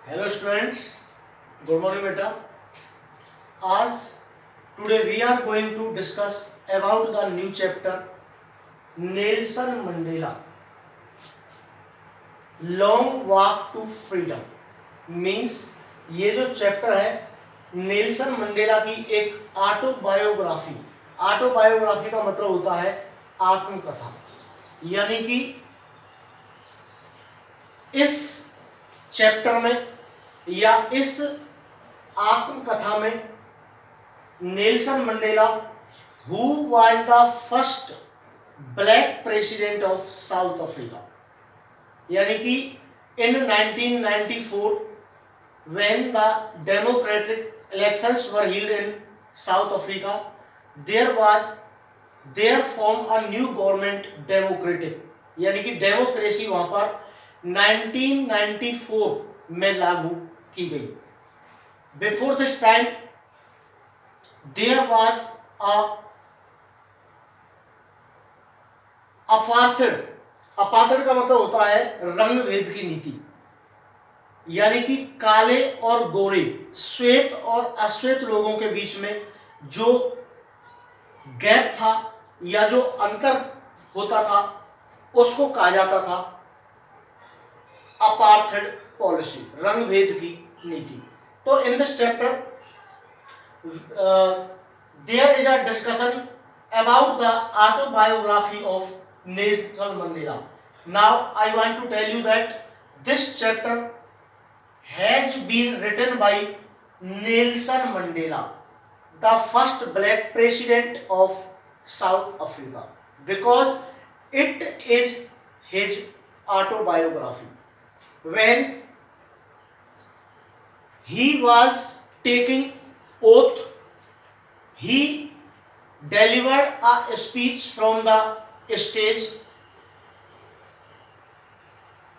Hello students, good morning beta. As today we are going to discuss about the new chapter Nelson Mandela Long Walk to Freedom means ये जो chapter है Nelson Mandela की एक autobiography. Autobiography का मतलब होता है आत्मकथा, यानी कि इस चैप्टर में या इस आत्मकथा में Nelson Mandela who was the first black president of south Africa, यानी कि इन 1994 when the democratic elections were held in South Africa, there formed a new government democratic, यानी कि डेमोक्रेसी वहां पर 1994 में लागू की गई। Before this time there was apartheid. Apartheid का मतलब होता है रंग भेद की नीति, यानी कि काले और गोरे, श्वेत और अश्वेत लोगों के बीच में जो गैप था या जो अंतर होता था उसको कहा जाता था अपार्थेड पॉलिसी, रंग भेद की नीति। तो in this chapter there is a discussion about the autobiography of Nelson Mandela. Now I want to tell you that this chapter has been written by Nelson Mandela, the first black president of South Africa, because it is his autobiography. When he was taking oath, he delivered a speech from the stage,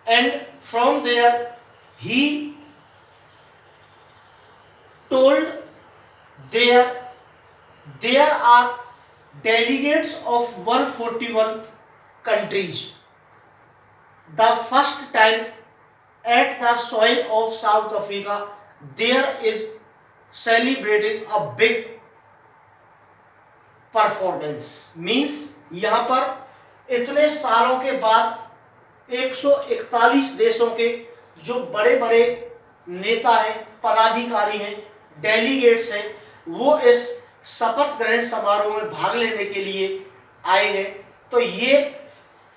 and from there he told there are delegates of 141 countries. The first time at the soil of South Africa there is celebrating a big performance, means यहाँ पर इतने सालों के बाद 141 देशों के जो बड़े बड़े नेता हैं, पदाधिकारी हैं, डेलीगेट्स हैं, वो इस शपथ ग्रहण समारोह में भाग लेने के लिए आए हैं। तो ये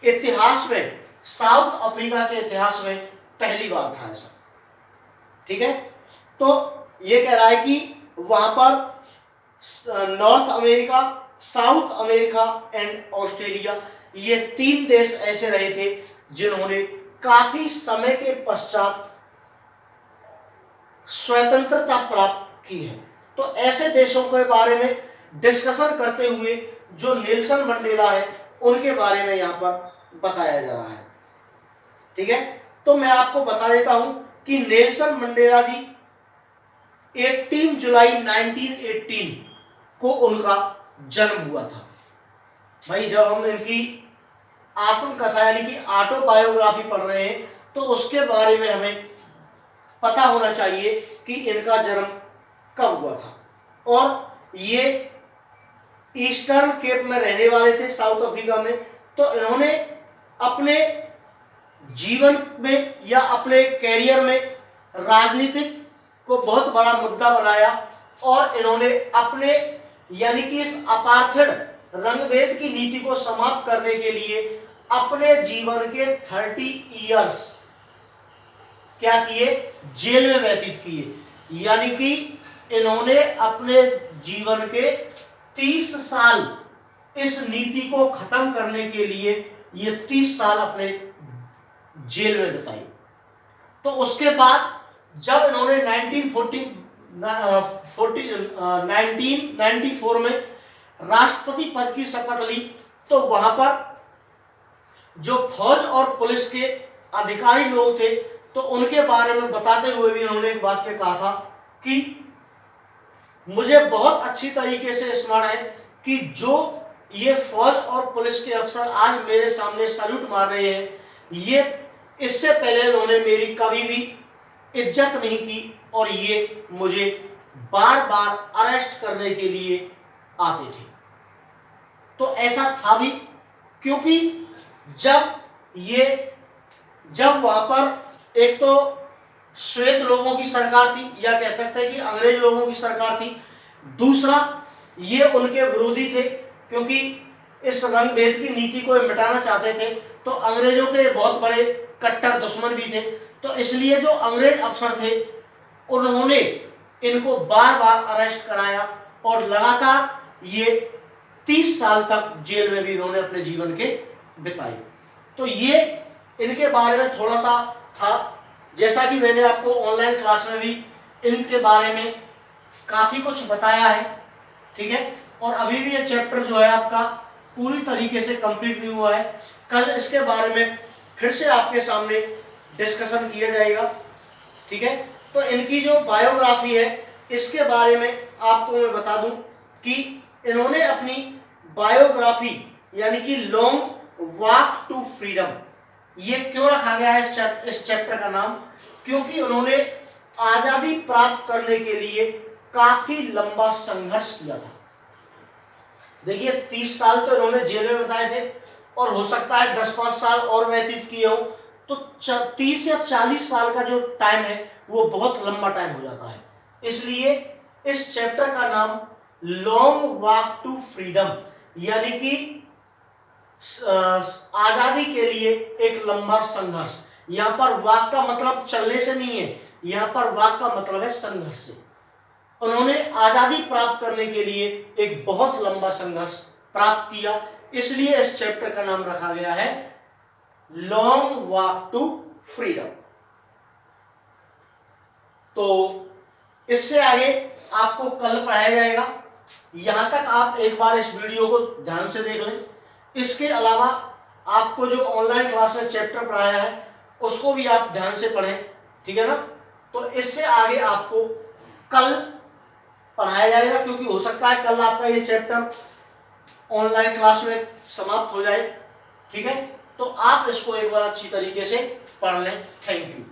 इतिहास में, साउथ अफ्रीका के इतिहास में पहली बार था ऐसा। ठीक है, तो ये कह रहा है कि वहां पर north America, south America and Australia, ये तीन देश ऐसे रहे थे जिन्होंने काफी समय के पश्चात स्वतंत्रता प्राप्त की है। तो ऐसे देशों के बारे में डिस्कशन करते हुए जो नेल्सन मंडेला है उनके बारे में यहाँ पर बताया जा रहा है। ठीक है, तो मैं आपको बता देता हूं कि नेल्सन मंडेला जी 18 जुलाई 1918 को उनका जन्म हुआ था। भाई जब हम इनकी आत्मकथा यानी कि ऑटोबायोग्राफी पढ़ रहे हैं तो उसके बारे में हमें पता होना चाहिए कि इनका जन्म कब हुआ था। और ये ईस्टर्न केप में रहने वाले थे, साउथ अफ्रीका में। तो इन्होंने अपने जीवन में या अपने कैरियर में राजनीतिक को बहुत बड़ा मुद्दा बनाया और इन्होंने अपने यानी कि इस अपार्थेड रंगभेद की नीति को समाप्त करने के लिए अपने जीवन के 30 इयर्स क्या किए, जेल में व्यतीत किए। यानी कि इन्होंने अपने जीवन के 30 साल इस नीति को खत्म करने के लिए ये 30 साल अपने जेल में बिताई। तो उसके बाद जब इन्होंने 1994 में राष्ट्रपति पद की शपथ ली तो वहां पर जो फौज और पुलिस के अधिकारी लोग थे तो उनके बारे में बताते हुए भी उन्होंने एक वाक्य कहा था कि मुझे बहुत अच्छी तरीके से स्मरण है कि जो ये फौज और पुलिस के अफसर आज मेरे सामने सैल्यूट मार रहे हैं, ये इससे पहले उन्होंने मेरी कभी भी इज्जत नहीं की और ये मुझे बार बार अरेस्ट करने के लिए आते थे। तो ऐसा था भी, क्योंकि जब वहां पर एक तो श्वेत लोगों की सरकार थी, या कह सकते हैं कि अंग्रेज लोगों की सरकार थी, दूसरा ये उनके विरोधी थे क्योंकि इस रंग भेद की नीति को मिटाना चाहते थे, तो अंग्रेजों के बहुत बड़े कट्टर दुश्मन भी थे। तो इसलिए जो अंग्रेज अफसर थे उन्होंने इनको बार बार अरेस्ट कराया और लगातार ये 30 साल तक जेल में भी इन्होंने अपने जीवन के बिताए। तो ये इनके बारे में थोड़ा सा था। जैसा कि मैंने आपको ऑनलाइन क्लास में भी इनके बारे में काफी कुछ बताया है, ठीक है। और अभी भी ये चैप्टर जो है आपका पूरी तरीके से कंप्लीट नहीं हुआ है। कल इसके बारे में फिर से आपके सामने डिस्कशन किया जाएगा, ठीक है। तो इनकी जो बायोग्राफी है इसके बारे में आपको मैं बता दूं कि इन्होंने अपनी बायोग्राफी यानी कि लॉन्ग वॉक टू फ्रीडम, ये क्यों रखा गया है इस चैप्टर का नाम, क्योंकि उन्होंने आजादी प्राप्त करने के लिए काफी लंबा संघर्ष किया था। देखिए 30 साल तो इन्होंने जेल में बिताए थे और हो सकता है 10-5 साल और व्यतीत किए हो, तो 30 या 40 साल का जो टाइम है वो बहुत लंबा टाइम हो जाता है। इसलिए इस चैप्टर का नाम लॉन्ग वॉक टू फ्रीडम यानी कि आजादी के लिए एक लंबा संघर्ष। यहां पर वाक का मतलब चलने से नहीं है, यहां पर वाक का मतलब है संघर्ष से। उन्होंने आजादी प्राप्त करने के लिए एक बहुत लंबा संघर्ष प्राप्त किया, इसलिए इस चैप्टर का नाम रखा गया है लॉन्ग वॉक टू फ्रीडम। तो इससे आगे आपको कल पढ़ाया जाएगा। यहां तक आप एक बार इस वीडियो को ध्यान से देख लें। इसके अलावा आपको जो ऑनलाइन क्लास में चैप्टर पढ़ाया है उसको भी आप ध्यान से पढ़ें, ठीक है ना। तो इससे आगे आपको कल पढ़ाया जाएगा, क्योंकि हो सकता है कल आपका ये चैप्टर ऑनलाइन क्लास में समाप्त हो जाए, ठीक है। तो आप इसको एक बार अच्छी तरीके से पढ़ लें। Thank you.